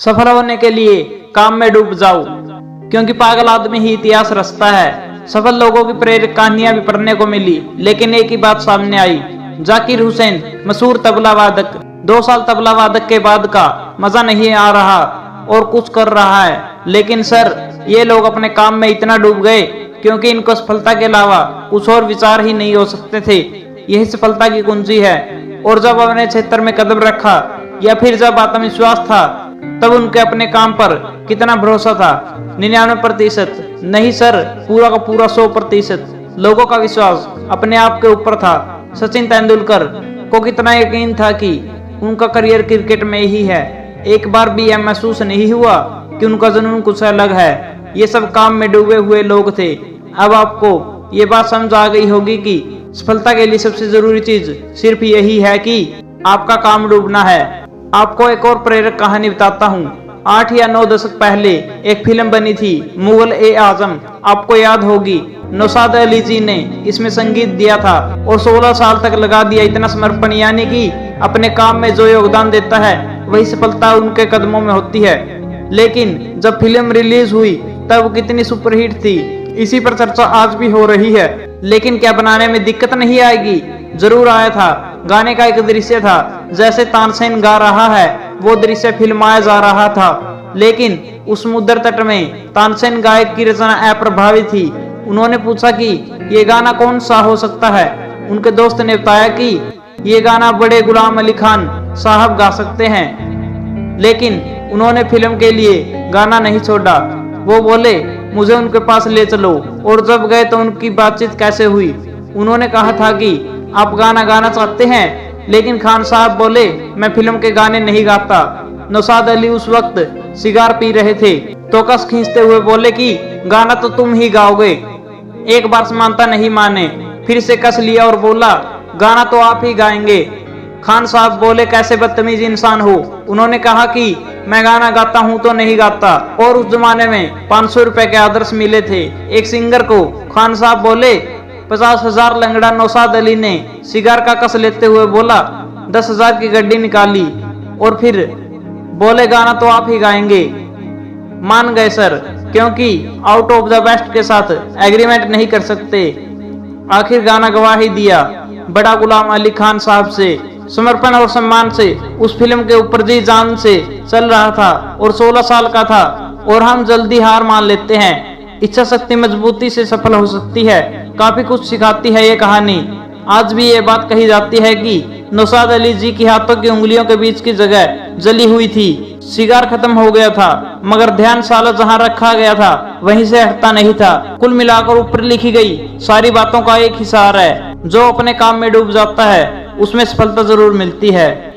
सफल होने के लिए काम में डूब जाओ, क्योंकि पागल आदमी ही इतिहास रचता है। सफल लोगों की प्रेरक कहानियां भी पढ़ने को मिली, लेकिन एक ही बात सामने आई। जाकिर हुसैन मशहूर तबला वादक 2 साल तबला वादक के बाद का मजा नहीं आ रहा और कुछ कर रहा है। लेकिन सर, ये लोग अपने काम में इतना डूब गए क्योंकि इनको सफलता के अलावा कुछ और विचार ही नहीं हो सकते थे। यही सफलता की कुंजी है। और जब अपने क्षेत्र में कदम रखा या फिर जब आत्मविश्वास था, तब उनके अपने काम पर कितना भरोसा था? 99% नहीं सर, पूरा का पूरा 100% लोगों का विश्वास अपने आप के ऊपर था। सचिन तेंदुलकर को कितना यकीन था कि उनका करियर क्रिकेट में ही है। एक बार भी यह महसूस नहीं हुआ कि उनका जुनून कुछ अलग है। ये सब काम में डूबे हुए लोग थे। अब आपको ये बात समझ आ गई होगी कि सफलता के लिए सबसे जरूरी चीज सिर्फ यही है कि आपका काम डूबना है। आपको एक और प्रेरक कहानी बताता हूँ। 8 या 9 दशक पहले एक फिल्म बनी थी, मुगल-ए-आजम। आपको याद होगी, नौशाद अली जी ने इसमें संगीत दिया था और 16 साल तक लगा दिया इतना समर्पण, यानी कि अपने काम में जो योगदान देता है वही सफलता उनके कदमों में होती है। लेकिन जब फिल्म रिलीज हुई तब कितनी सुपरहिट थी, इसी पर चर्चा आज भी हो रही है। लेकिन क्या बनाने में दिक्कत नहीं आएगी? जरूर आया था। गाने का एक दृश्य था, जैसे तानसेन गा रहा है वो दृश्य फिल्माया जा रहा था, लेकिन उस समुद्र तट में तानसेन गायक की रचना अप्रभावित थी। उन्होंने पूछा कि ये गाना कौन सा हो सकता है। उनके दोस्त ने बताया कि ये गाना बड़े गुलाम अली खान साहब गा सकते हैं। लेकिन उन्होंने फिल्म के लिए गाना नहीं छोड़ा। वो बोले, मुझे उनके पास ले चलो। और जब गए तो उनकी बातचीत कैसे हुई? उन्होंने कहा था कि आप गाना गाना चाहते हैं, लेकिन खान साहब बोले, मैं फिल्म के गाने नहीं गाता। नौशाद अली उस वक्त सिगार पी रहे थे, तो कस खींचते हुए बोले कि गाना तो तुम ही गाओगे। एक बार समानता नहीं माने, फिर से कस लिया और बोला, गाना तो आप ही गाएंगे। खान साहब बोले, कैसे बदतमीज इंसान हो। उन्होंने कहा कि मैं गाना गाता हूं तो नहीं गाता। और उस जमाने में 500 रुपए के आदर्श मिले थे एक सिंगर को। खान साहब बोले, 50,000 लंगड़ा। नौशाद अली ने सिगार का कस लेते हुए बोला, 10,000 की गड्डी निकाली और फिर बोले, गाना तो आप ही गाएंगे। मान गए सर, क्योंकि आउट ऑफ द बेस्ट के साथ एग्रीमेंट नहीं कर सकते। आखिर गाना गवा ही दिया। बड़ा गुलाम अली खान साहब से समर्पण और सम्मान से उस फिल्म के ऊपर जी जान से चल रहा था और 16 साल का था। और हम जल्दी हार मान लेते हैं। इच्छा शक्ति मजबूती से सफल हो सकती है। काफी कुछ सिखाती है ये कहानी। आज भी ये बात कही जाती है कि नौशाद अली जी की हाथों की उंगलियों के बीच की जगह जली हुई थी। सिगार खत्म हो गया था, मगर ध्यान साला जहां रखा गया था वहीं से हटता नहीं था। कुल मिलाकर ऊपर लिखी गई सारी बातों का एक ही सार है, जो अपने काम में डूब जाता है उसमें सफलता जरूर मिलती है।